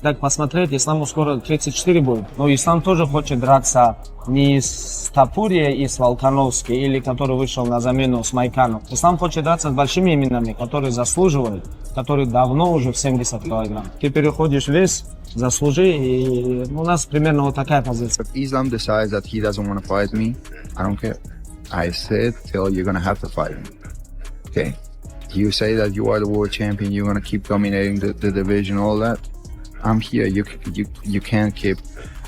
Так посмотреть, Исламу скоро 34 будет. Но Ислам тоже хочет драться не с Топурией и с Волконовской, или который вышел на замену с Майканом. Ислам хочет драться с большими именами, которые заслуживают, которые давно уже в 70 килограмм. Ты переходишь вес, заслужи, и у нас примерно вот такая позиция. If Islam decides that he doesn't want to fight me, I don't care. I said, till you're gonna have to fight me. Okay. You say that you are the world champion, you're gonna keep dominating the division, all that. I'm here. You can't keep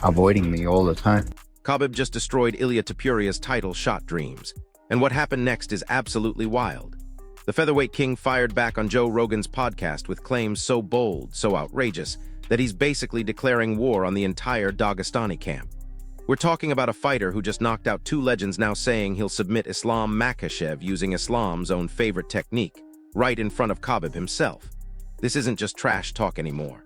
avoiding me all the time. Khabib just destroyed Ilia Topuria's title shot dreams. And what happened next is absolutely wild. The featherweight king fired back on Joe Rogan's podcast with claims so bold, so outrageous, that he's basically declaring war on the entire Dagestani camp. We're talking about a fighter who just knocked out two legends now saying he'll submit Islam Makhachev using Islam's own favorite technique, right in front of Khabib himself. This isn't just trash talk anymore.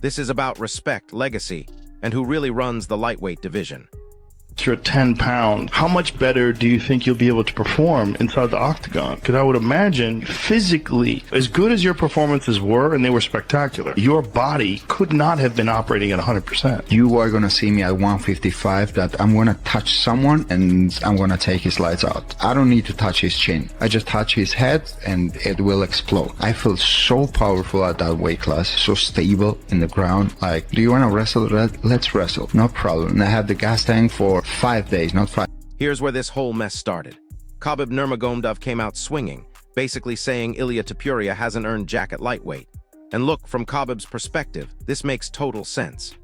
This is about respect, legacy, and who really runs the lightweight division. You're 10 pounds. How much better do you think you'll be able to perform inside the octagon? Because I would imagine physically, as good as your performances were, and they were spectacular, your body could not have been operating at 100%. You are gonna see me at 155 that I'm gonna touch someone and I'm gonna take his lights out. I don't need to touch his chin. I just touch his head and it will explode. I feel so powerful at that weight class, so stable in the ground. Like, do you wanna wrestle? Let's wrestle. No problem. And I have the gas tank for 5 days, not 5. Here's where this whole mess started. Khabib Nurmagomedov came out swinging, basically saying Ilia Topuria hasn't earned jack at lightweight. And look, from Khabib's perspective, this makes total sense.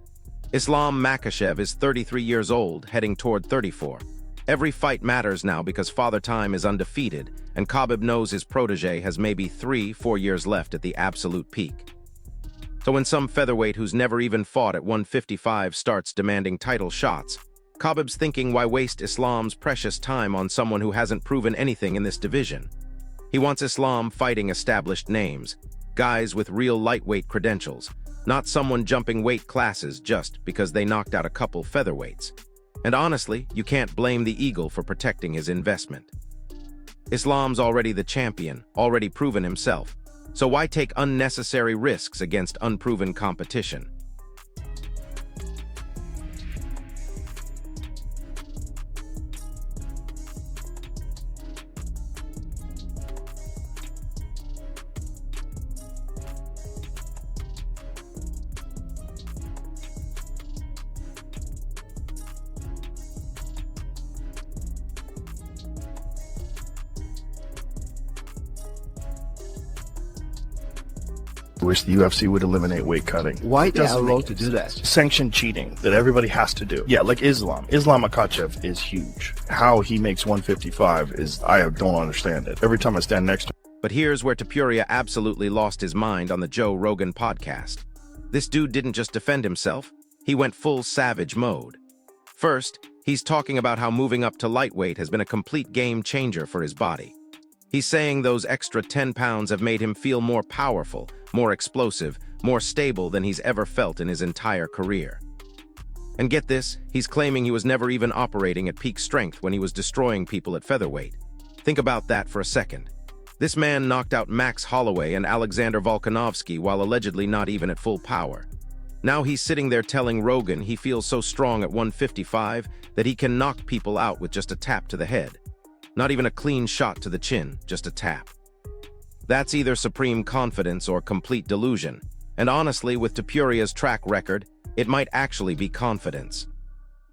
Islam Makhachev is 33 years old, heading toward 34. Every fight matters now because Father Time is undefeated, and Khabib knows his protege has maybe 3-4 years left at the absolute peak. So when some featherweight who's never even fought at 155 starts demanding title shots, Khabib's thinking, why waste Islam's precious time on someone who hasn't proven anything in this division? He wants Islam fighting established names, guys with real lightweight credentials, not someone jumping weight classes just because they knocked out a couple featherweights. And honestly, you can't blame the Eagle for protecting his investment. Islam's already the champion, already proven himself, so why take unnecessary risks against unproven competition? Wish the UFC would eliminate weight cutting. Why they are Doesn't allowed make to do that? Sanctioned cheating that everybody has to do. Yeah, like Islam. Islam Makhachev is huge. How he makes 155 is, I don't understand it. Every time I stand next to him. But here's where Topuria absolutely lost his mind on the Joe Rogan podcast. This dude didn't just defend himself, he went full savage mode. First, he's talking about how moving up to lightweight has been a complete game changer for his body. He's saying those extra 10 pounds have made him feel more powerful, more explosive, more stable than he's ever felt in his entire career. And get this, he's claiming he was never even operating at peak strength when he was destroying people at featherweight. Think about that for a second. This man knocked out Max Holloway and Alexander Volkanovski while allegedly not even at full power. Now he's sitting there telling Rogan he feels so strong at 155 that he can knock people out with just a tap to the head. Not even a clean shot to the chin, just a tap. That's either supreme confidence or complete delusion. And honestly, with Topuria's track record, it might actually be confidence.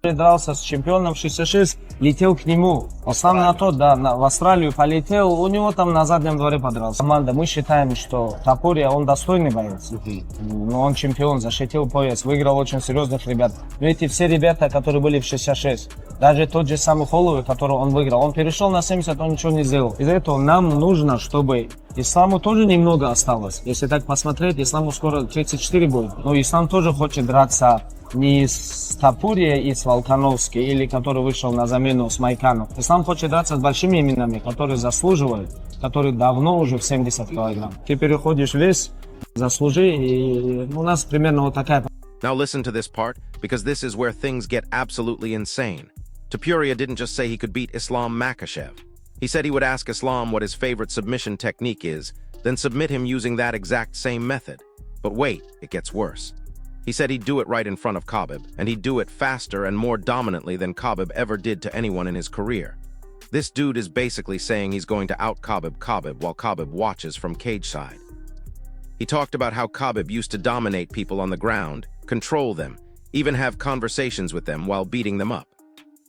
Дрался с чемпионом 66, летел к нему. Он сам на то, да, в Австралию полетел, у него там на заднем дворе подрался. Команда, мы считаем, что Топурия, он достойный боец. Но он чемпион, защитил пояс, выиграл очень серьезных ребят. Но эти все ребята, которые были в 66, даже тот же самый Холлоуэй, который он выиграл, он перешел на 70, он ничего не сделал. Из-за этого нам нужно, чтобы Исламу тоже немного осталось. Если так посмотреть, Исламу скоро 34 будет. Но Ислам тоже хочет драться не с Топурией и с Волконовской, или который вышел на замену с Майканом. Ислам хочет драться с большими именами, которые заслуживают, которые давно уже в 70 килограмм. Ты переходишь вес, заслужи, и у нас примерно вот такая. Now listen to this part, because this is where things get absolutely insane. Topuria didn't just say he could beat Islam Makhachev. He said he would ask Islam what his favorite submission technique is, then submit him using that exact same method. But wait, it gets worse. He said he'd do it right in front of Khabib, and he'd do it faster and more dominantly than Khabib ever did to anyone in his career. This dude is basically saying he's going to out-Khabib while Khabib watches from cage side. He talked about how Khabib used to dominate people on the ground, control them, even have conversations with them while beating them up.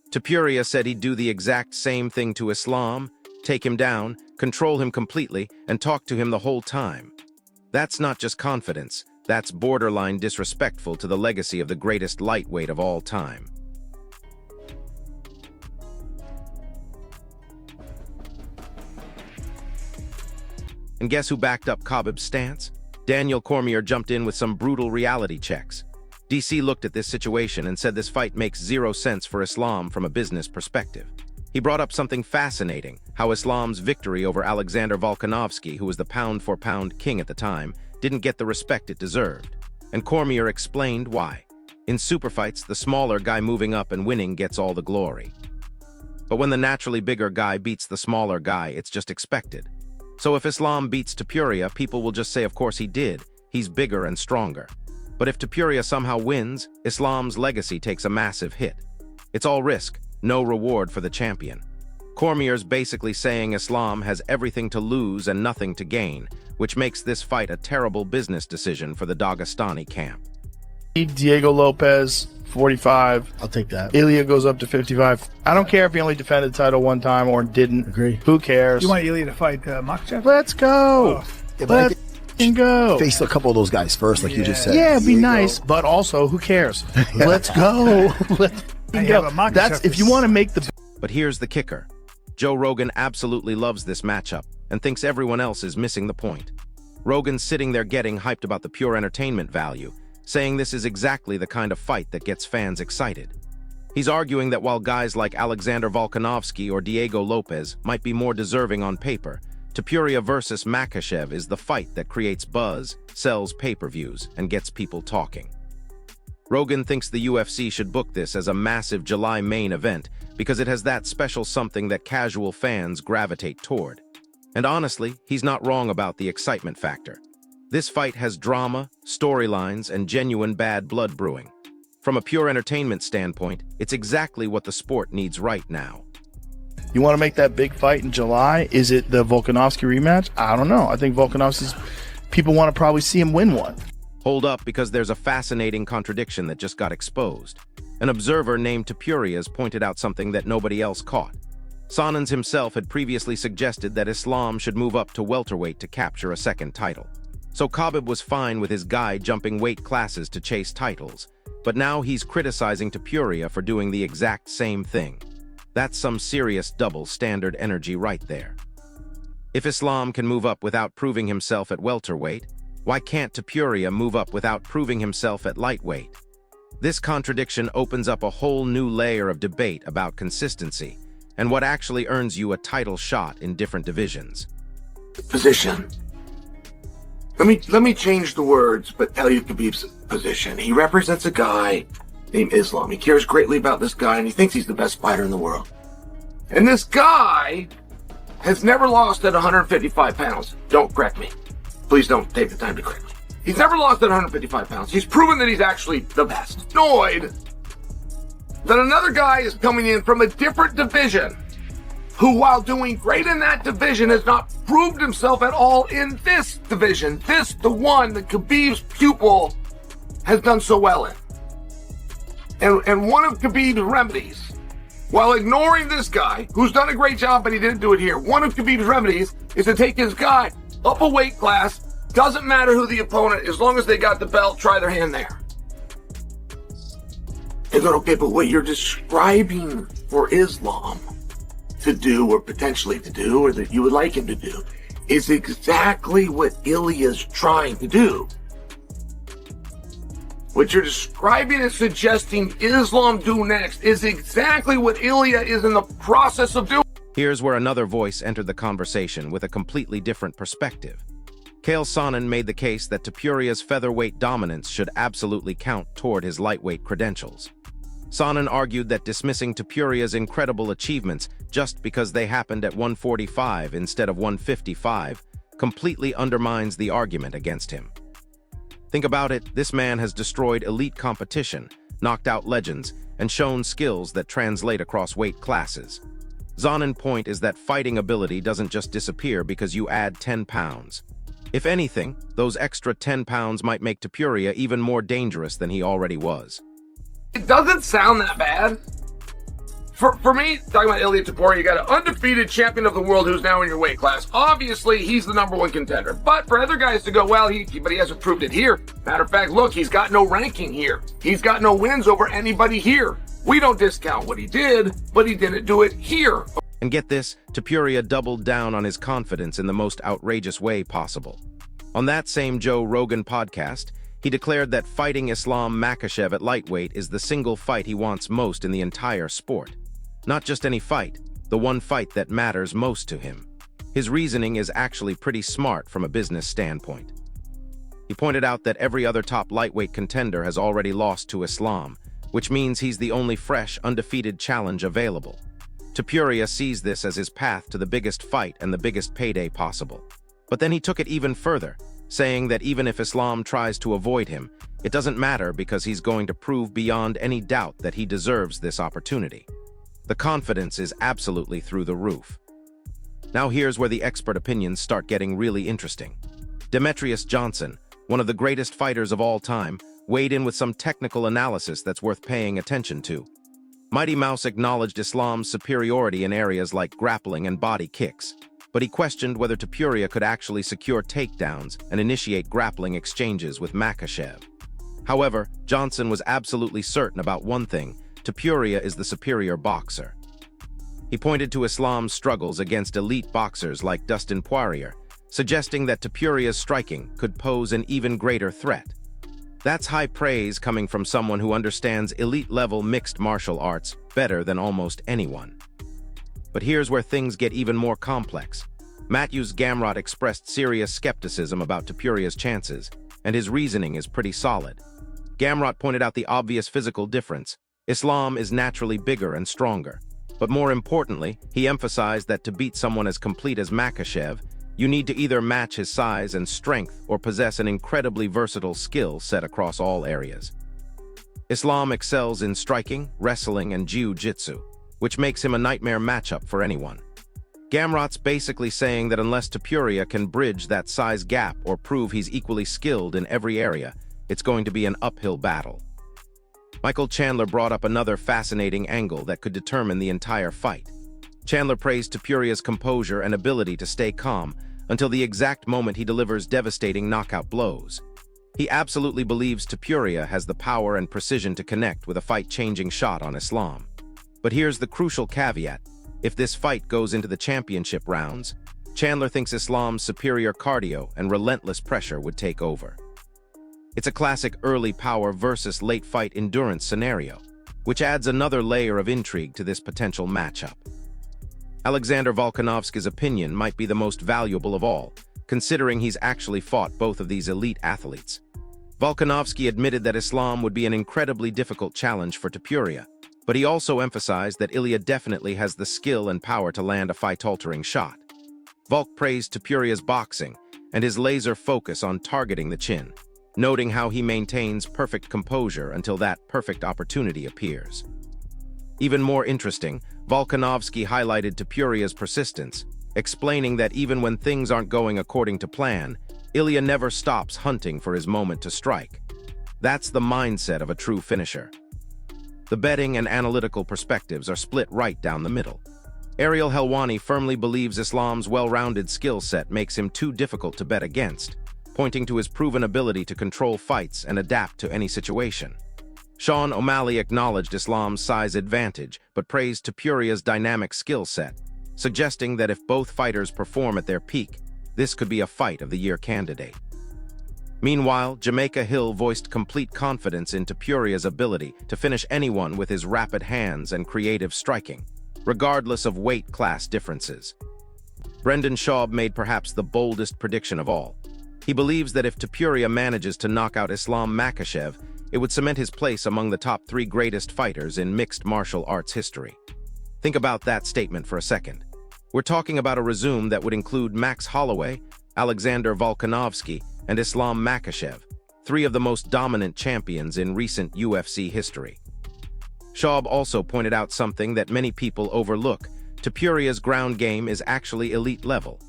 Topuria said he'd do the exact same thing to Islam, take him down, control him completely, and talk to him the whole time. That's not just confidence, that's borderline disrespectful to the legacy of the greatest lightweight of all time. And guess who backed up Khabib's stance? Daniel Cormier jumped in with some brutal reality checks. DC looked at this situation and said this fight makes zero sense for Islam from a business perspective. He brought up something fascinating, how Islam's victory over Alexander Volkanovski, who was the pound-for-pound king at the time, didn't get the respect it deserved. And Cormier explained why. In superfights, the smaller guy moving up and winning gets all the glory. But when the naturally bigger guy beats the smaller guy, it's just expected. So if Islam beats Topuria, people will just say of course he did, he's bigger and stronger. But if Topuria somehow wins, Islam's legacy takes a massive hit. It's all risk, no reward for the champion. Cormier's basically saying Islam has everything to lose and nothing to gain, which makes this fight a terrible business decision for the Dagestani camp. Diego Lopez, 45. I'll take that. Ilia goes up to 55. I don't care if he only defended the title one time or didn't. Agree. Who cares? You want Ilia to fight Makhachev? Let's go. Yeah, but I Let's think go. face a couple of those guys first, like you just said. Yeah, it'd be nice, but also, who cares? Let's go. Let's I go. have a Makhachev That's if you want to make the. But here's the kicker. Joe Rogan absolutely loves this matchup and thinks everyone else is missing the point. Rogan's sitting there getting hyped about the pure entertainment value, saying this is exactly the kind of fight that gets fans excited. He's arguing that while guys like Alexander Volkanovski or Diego Lopez might be more deserving on paper, Topuria versus Makhachev is the fight that creates buzz, sells pay-per-views, and gets people talking. Rogan thinks the UFC should book this as a massive July main event because it has that special something that casual fans gravitate toward. And honestly, he's not wrong about the excitement factor. This fight has drama, storylines, and genuine bad blood brewing. From a pure entertainment standpoint, it's exactly what the sport needs right now. You want to make that big fight in July? Is it the Volkanovski rematch? I don't know. I think Volkanovski's people want to probably see him win one. Hold up, because there's a fascinating contradiction that just got exposed. An observer named Topuria's pointed out something that nobody else caught. Sanans himself had previously suggested that Islam should move up to welterweight to capture a second title. So Khabib was fine with his guy jumping weight classes to chase titles, but now he's criticizing Topuria for doing the exact same thing. That's some serious double standard energy right there. If Islam can move up without proving himself at welterweight, why can't Topuria move up without proving himself at lightweight? This contradiction opens up a whole new layer of debate about consistency and what actually earns you a title shot in different divisions. Position. Let me change the words, but Ilia Khabib's position. He represents a guy named Islam. He cares greatly about this guy, and he thinks he's the best fighter in the world. And this guy has never lost at 155 pounds. Don't correct me. Please don't take the time to correct me. He's never lost at 155 pounds. He's proven that he's actually the best. Annoyed that another guy is coming in from a different division who, while doing great in that division, has not proved himself at all in this division. This, the one that Khabib's pupil has done so well in. And one of Khabib's remedies, while ignoring this guy, who's done a great job, but he didn't do it here, one of Khabib's remedies is to take his guy up a weight class. Doesn't matter who the opponent, as long as they got the belt, try their hand there. And then, okay, but what you're describing for Islam to do, or potentially to do, or that you would like him to do, is exactly what Ilia's trying to do. What you're describing and suggesting Islam do next is exactly what Ilia is in the process of doing. Here's where another voice entered the conversation with a completely different perspective. Chael Sonnen made the case that Topuria's featherweight dominance should absolutely count toward his lightweight credentials. Sonnen argued that dismissing Topuria's incredible achievements just because they happened at 145 instead of 155 completely undermines the argument against him. Think about it, this man has destroyed elite competition, knocked out legends, and shown skills that translate across weight classes. Zonen's point is that fighting ability doesn't just disappear because you add 10 pounds. If anything, those extra 10 pounds might make Topuria even more dangerous than he already was. It doesn't sound that bad. For me, talking about Ilia Topuria, you got an undefeated champion of the world who's now in your weight class. Obviously, he's the number one contender. But for other guys to go, well, but he hasn't proved it here. Matter of fact, look, he's got no ranking here. He's got no wins over anybody here. We don't discount what he did, but he didn't do it here. And get this, Topuria doubled down on his confidence in the most outrageous way possible. On that same Joe Rogan podcast, he declared that fighting Islam Makhachev at lightweight is the single fight he wants most in the entire sport. Not just any fight, the one fight that matters most to him. His reasoning is actually pretty smart from a business standpoint. He pointed out that every other top lightweight contender has already lost to Islam, which means he's the only fresh, undefeated challenge available. Topuria sees this as his path to the biggest fight and the biggest payday possible. But then he took it even further, saying that even if Islam tries to avoid him, it doesn't matter because he's going to prove beyond any doubt that he deserves this opportunity. The confidence is absolutely through the roof. Now here's where the expert opinions start getting really interesting. Demetrius Johnson, one of the greatest fighters of all time, weighed in with some technical analysis that's worth paying attention to. Mighty Mouse acknowledged Islam's superiority in areas like grappling and body kicks, but he questioned whether Topuria could actually secure takedowns and initiate grappling exchanges with Makhachev. However, Johnson was absolutely certain about one thing: Topuria is the superior boxer. He pointed to Islam's struggles against elite boxers like Dustin Poirier, suggesting that Topuria's striking could pose an even greater threat. That's high praise coming from someone who understands elite-level mixed martial arts better than almost anyone. But here's where things get even more complex. Matthews Gamrot expressed serious skepticism about Topuria's chances, and his reasoning is pretty solid. Gamrot pointed out the obvious physical difference. Islam is naturally bigger and stronger. But more importantly, he emphasized that to beat someone as complete as Makhachev, you need to either match his size and strength or possess an incredibly versatile skill set across all areas. Islam excels in striking, wrestling, and jiu-jitsu, which makes him a nightmare matchup for anyone. Gamrot's basically saying that unless Topuria can bridge that size gap or prove he's equally skilled in every area, it's going to be an uphill battle. Michael Chandler brought up another fascinating angle that could determine the entire fight. Chandler praised Topuria's composure and ability to stay calm until the exact moment he delivers devastating knockout blows. He absolutely believes Topuria has the power and precision to connect with a fight-changing shot on Islam. But here's the crucial caveat. If this fight goes into the championship rounds, Chandler thinks Islam's superior cardio and relentless pressure would take over. It's a classic early power versus late fight endurance scenario, which adds another layer of intrigue to this potential matchup. Alexander Volkanovski's opinion might be the most valuable of all, considering he's actually fought both of these elite athletes. Volkanovski admitted that Islam would be an incredibly difficult challenge for Topuria, but he also emphasized that Ilia definitely has the skill and power to land a fight-altering shot. Volk praised Topuria's boxing and his laser focus on targeting the chin, noting how he maintains perfect composure until that perfect opportunity appears. Even more interesting, Volkanovski highlighted Topuria's persistence, explaining that even when things aren't going according to plan, Ilia never stops hunting for his moment to strike. That's the mindset of a true finisher. The betting and analytical perspectives are split right down the middle. Ariel Helwani firmly believes Islam's well-rounded skill set makes him too difficult to bet against, pointing to his proven ability to control fights and adapt to any situation. Sean O'Malley acknowledged Islam's size advantage, but praised Topuria's dynamic skill set, suggesting that if both fighters perform at their peak, this could be a fight of the year candidate. Meanwhile, Jamaica Hill voiced complete confidence in Topuria's ability to finish anyone with his rapid hands and creative striking, regardless of weight class differences. Brendan Schaub made perhaps the boldest prediction of all. He believes that if Topuria manages to knock out Islam Makhachev, it would cement his place among the top 3 greatest fighters in mixed martial arts history. Think about that statement for a second. We're talking about a resume that would include Max Holloway, Alexander Volkanovski, and Islam Makhachev, three of the most dominant champions in recent UFC history. Schaub also pointed out something that many people overlook. Topuria's ground game is actually elite level.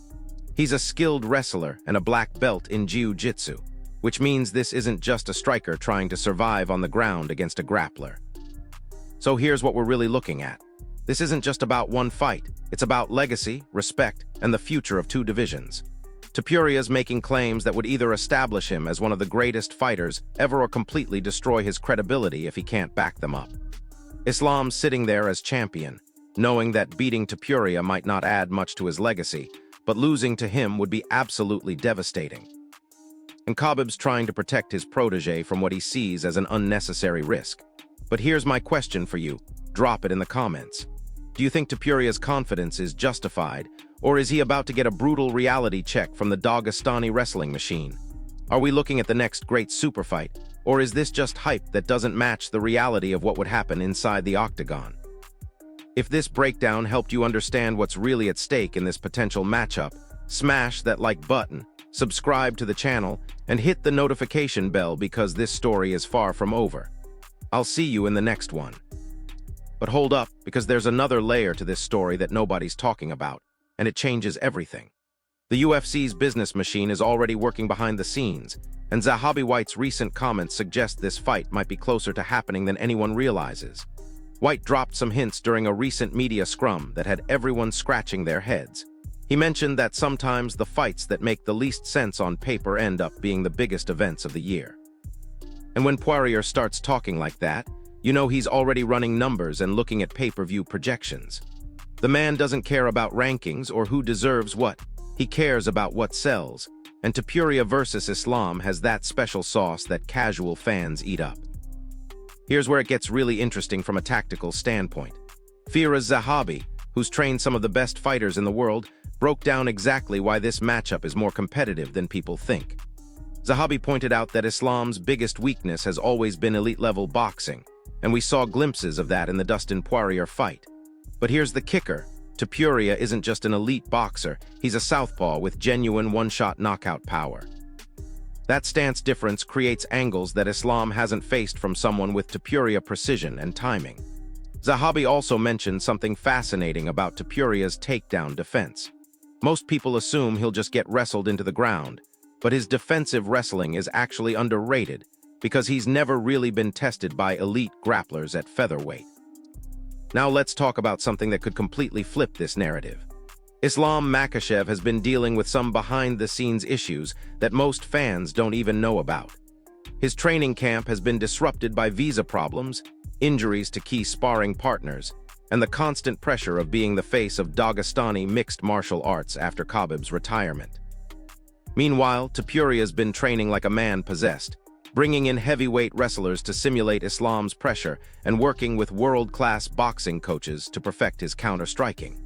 He's a skilled wrestler and a black belt in jiu-jitsu, which means this isn't just a striker trying to survive on the ground against a grappler. So here's what we're really looking at. This isn't just about one fight. It's about legacy, respect, and the future of two divisions. Topuria's making claims that would either establish him as one of the greatest fighters ever or completely destroy his credibility if he can't back them up. Islam's sitting there as champion, knowing that beating Topuria might not add much to his legacy, but losing to him would be absolutely devastating. And Khabib's trying to protect his protege from what he sees as an unnecessary risk. But here's my question for you. Drop it in the comments. Do you think Topuria's confidence is justified, or is he about to get a brutal reality check from the Dagestani wrestling machine? Are we looking at the next great superfight, or is this just hype that doesn't match the reality of what would happen inside the octagon? If this breakdown helped you understand what's really at stake in this potential matchup, smash that like button, subscribe to the channel, and hit the notification bell because this story is far from over. I'll see you in the next one. But hold up, because there's another layer to this story that nobody's talking about, and it changes everything. The UFC's business machine is already working behind the scenes, and Zahabi White's recent comments suggest this fight might be closer to happening than anyone realizes. White dropped some hints during a recent media scrum that had everyone scratching their heads. He mentioned that sometimes the fights that make the least sense on paper end up being the biggest events of the year. And when Poirier starts talking like that, you know he's already running numbers and looking at pay-per-view projections. The man doesn't care about rankings or who deserves what. He cares about what sells. And Topuria versus Islam has that special sauce that casual fans eat up. Here's where it gets really interesting from a tactical standpoint. Firas Zahabi, who's trained some of the best fighters in the world, broke down exactly why this matchup is more competitive than people think. Zahabi pointed out that Islam's biggest weakness has always been elite-level boxing, and we saw glimpses of that in the Dustin Poirier fight. But here's the kicker. Topuria isn't just an elite boxer, he's a southpaw with genuine one-shot knockout power. That stance difference creates angles that Islam hasn't faced from someone with Topuria precision and timing. Zahabi also mentioned something fascinating about Topuria's takedown defense. Most people assume he'll just get wrestled into the ground, but his defensive wrestling is actually underrated because he's never really been tested by elite grapplers at featherweight. Now let's talk about something that could completely flip this narrative. Islam Makhachev has been dealing with some behind-the-scenes issues that most fans don't even know about. His training camp has been disrupted by visa problems, injuries to key sparring partners, and the constant pressure of being the face of Dagestani mixed martial arts after Khabib's retirement. Meanwhile, Topuria's been training like a man possessed, bringing in heavyweight wrestlers to simulate Islam's pressure and working with world-class boxing coaches to perfect his counter-striking.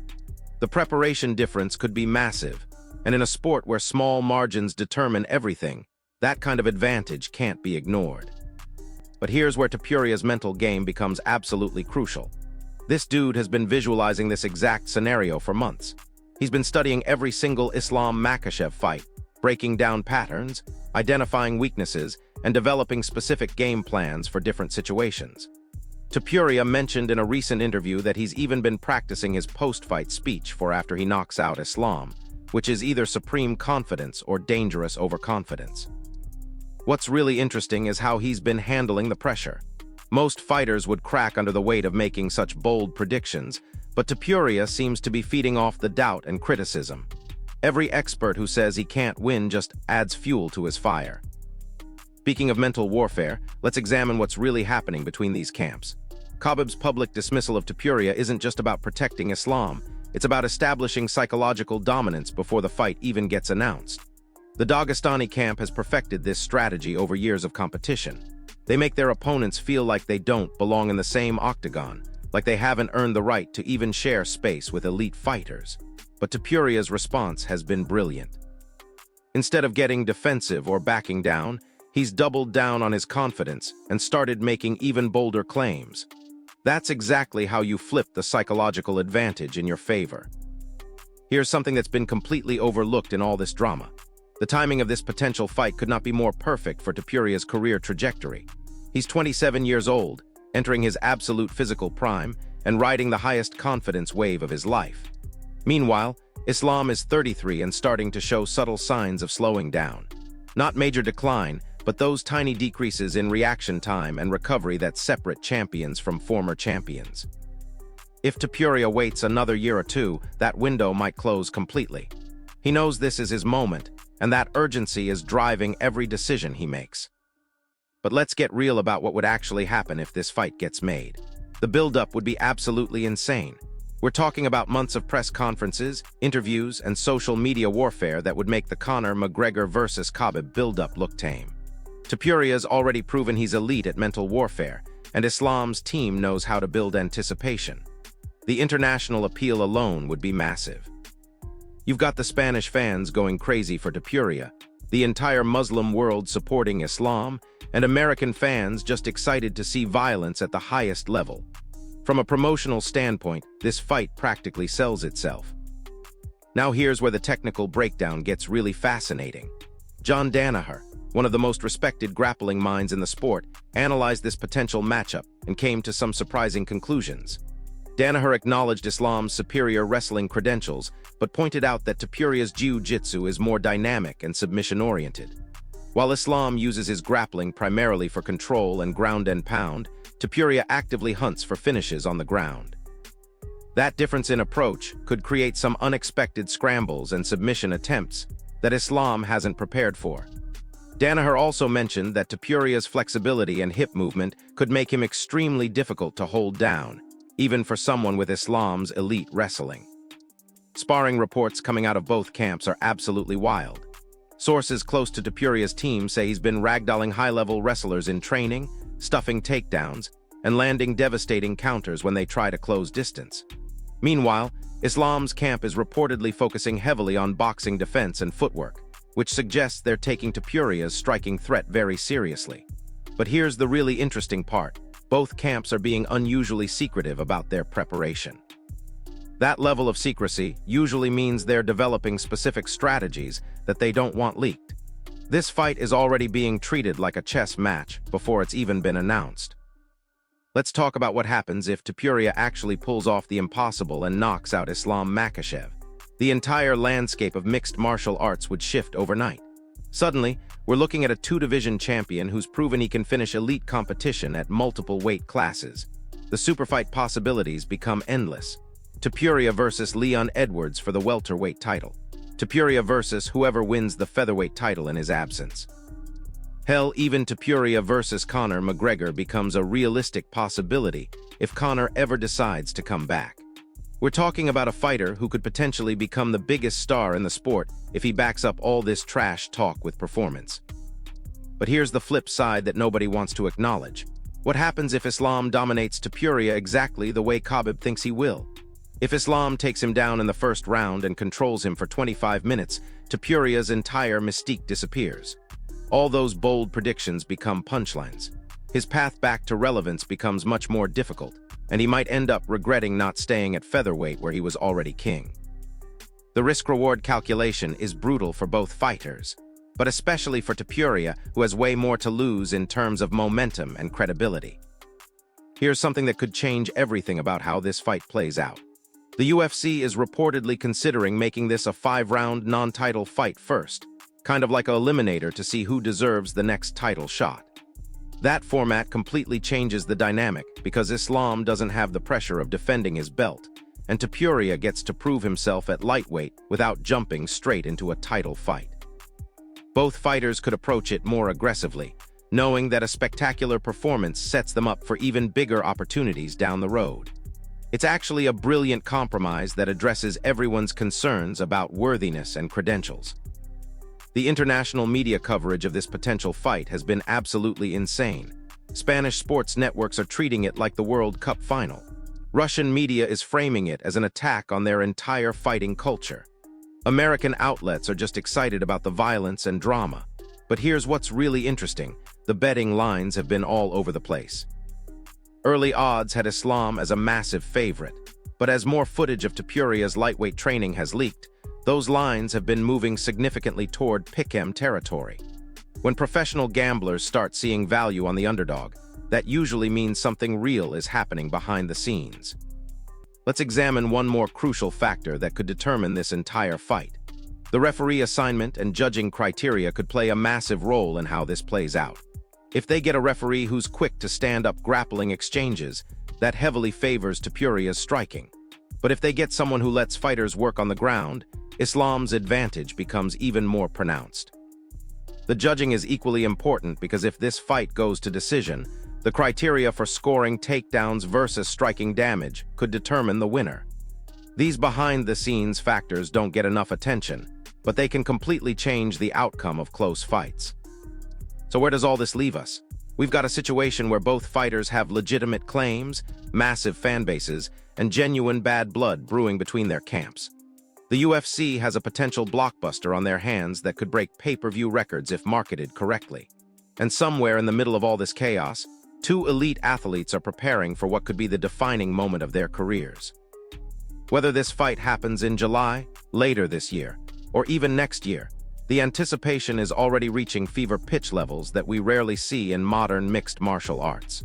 The preparation difference could be massive, and in a sport where small margins determine everything, that kind of advantage can't be ignored. But here's where Topuria's mental game becomes absolutely crucial. This dude has been visualizing this exact scenario for months. He's been studying every single Islam Makhachev fight, breaking down patterns, identifying weaknesses, and developing specific game plans for different situations. Topuria mentioned in a recent interview that he's even been practicing his post-fight speech for after he knocks out Islam, which is either supreme confidence or dangerous overconfidence. What's really interesting is how he's been handling the pressure. Most fighters would crack under the weight of making such bold predictions, but Topuria seems to be feeding off the doubt and criticism. Every expert who says he can't win just adds fuel to his fire. Speaking of mental warfare, let's examine what's really happening between these camps. Khabib's public dismissal of Topuria isn't just about protecting Islam, it's about establishing psychological dominance before the fight even gets announced. The Dagestani camp has perfected this strategy over years of competition. They make their opponents feel like they don't belong in the same octagon, like they haven't earned the right to even share space with elite fighters. But Topuria's response has been brilliant. Instead of getting defensive or backing down, he's doubled down on his confidence and started making even bolder claims. That's exactly how you flip the psychological advantage in your favor. Here's something that's been completely overlooked in all this drama. The timing of this potential fight could not be more perfect for Topuria's career trajectory. He's 27 years old, entering his absolute physical prime and riding the highest confidence wave of his life. Meanwhile, Islam is 33 and starting to show subtle signs of slowing down. Not major decline, but those tiny decreases in reaction time and recovery that separate champions from former champions. If Topuria waits another year or two, that window might close completely. He knows this is his moment, and that urgency is driving every decision he makes. But let's get real about what would actually happen if this fight gets made. The build-up would be absolutely insane. We're talking about months of press conferences, interviews, and social media warfare that would make the Conor McGregor versus Khabib build-up look tame. Topuria's already proven he's elite at mental warfare, and Islam's team knows how to build anticipation. The international appeal alone would be massive. You've got the Spanish fans going crazy for Topuria, the entire Muslim world supporting Islam, and American fans just excited to see violence at the highest level. From a promotional standpoint, this fight practically sells itself. Now here's where the technical breakdown gets really fascinating. John Danaher, one of the most respected grappling minds in the sport, analyzed this potential matchup and came to some surprising conclusions. Danaher acknowledged Islam's superior wrestling credentials, but pointed out that Topuria's jiu-jitsu is more dynamic and submission-oriented. While Islam uses his grappling primarily for control and ground and pound, Topuria actively hunts for finishes on the ground. That difference in approach could create some unexpected scrambles and submission attempts that Islam hasn't prepared for. Danaher also mentioned that Topuria's flexibility and hip movement could make him extremely difficult to hold down, even for someone with Islam's elite wrestling. Sparring reports coming out of both camps are absolutely wild. Sources close to Topuria's team say he's been ragdolling high-level wrestlers in training, stuffing takedowns, and landing devastating counters when they try to close distance. Meanwhile, Islam's camp is reportedly focusing heavily on boxing defense and footwork, which suggests they're taking Topuria's striking threat very seriously. But here's the really interesting part. Both camps are being unusually secretive about their preparation. That level of secrecy usually means they're developing specific strategies that they don't want leaked. This fight is already being treated like a chess match before it's even been announced. Let's talk about what happens if Topuria actually pulls off the impossible and knocks out Islam Makhachev. The entire landscape of mixed martial arts would shift overnight. Suddenly, we're looking at a two-division champion who's proven he can finish elite competition at multiple weight classes. The superfight possibilities become endless. Topuria versus Leon Edwards for the welterweight title. Topuria versus whoever wins the featherweight title in his absence. Hell, even Topuria versus Conor McGregor becomes a realistic possibility if Conor ever decides to come back. We're talking about a fighter who could potentially become the biggest star in the sport if he backs up all this trash talk with performance. But here's the flip side that nobody wants to acknowledge. What happens if Islam dominates Topuria exactly the way Khabib thinks he will? If Islam takes him down in the first round and controls him for 25 minutes, Topuria's entire mystique disappears. All those bold predictions become punchlines. His path back to relevance becomes much more difficult, and he might end up regretting not staying at featherweight where he was already king. The risk-reward calculation is brutal for both fighters, but especially for Topuria, who has way more to lose in terms of momentum and credibility. Here's something that could change everything about how this fight plays out. The UFC is reportedly considering making this a 5-round non-title fight first, kind of like an eliminator to see who deserves the next title shot. That format completely changes the dynamic because Islam doesn't have the pressure of defending his belt, and Topuria gets to prove himself at lightweight without jumping straight into a title fight. Both fighters could approach it more aggressively, knowing that a spectacular performance sets them up for even bigger opportunities down the road. It's actually a brilliant compromise that addresses everyone's concerns about worthiness and credentials. The international media coverage of this potential fight has been absolutely insane. Spanish sports networks are treating it like the World Cup final. Russian media is framing it as an attack on their entire fighting culture. American outlets are just excited about the violence and drama. But here's what's really interesting. The betting lines have been all over the place. Early odds had Islam as a massive favorite, but as more footage of Topuria's lightweight training has leaked, those lines have been moving significantly toward pick'em territory. When professional gamblers start seeing value on the underdog, that usually means something real is happening behind the scenes. Let's examine one more crucial factor that could determine this entire fight. The referee assignment and judging criteria could play a massive role in how this plays out. If they get a referee who's quick to stand up grappling exchanges, that heavily favors Topuria's striking. But if they get someone who lets fighters work on the ground, Islam's advantage becomes even more pronounced. The judging is equally important because if this fight goes to decision, the criteria for scoring takedowns versus striking damage could determine the winner. These behind-the-scenes factors don't get enough attention, but they can completely change the outcome of close fights. So where does all this leave us? We've got a situation where both fighters have legitimate claims, massive fan bases, and genuine bad blood brewing between their camps. The UFC has a potential blockbuster on their hands that could break pay-per-view records if marketed correctly. And somewhere in the middle of all this chaos, two elite athletes are preparing for what could be the defining moment of their careers. Whether this fight happens in July, later this year, or even next year, the anticipation is already reaching fever pitch levels that we rarely see in modern mixed martial arts.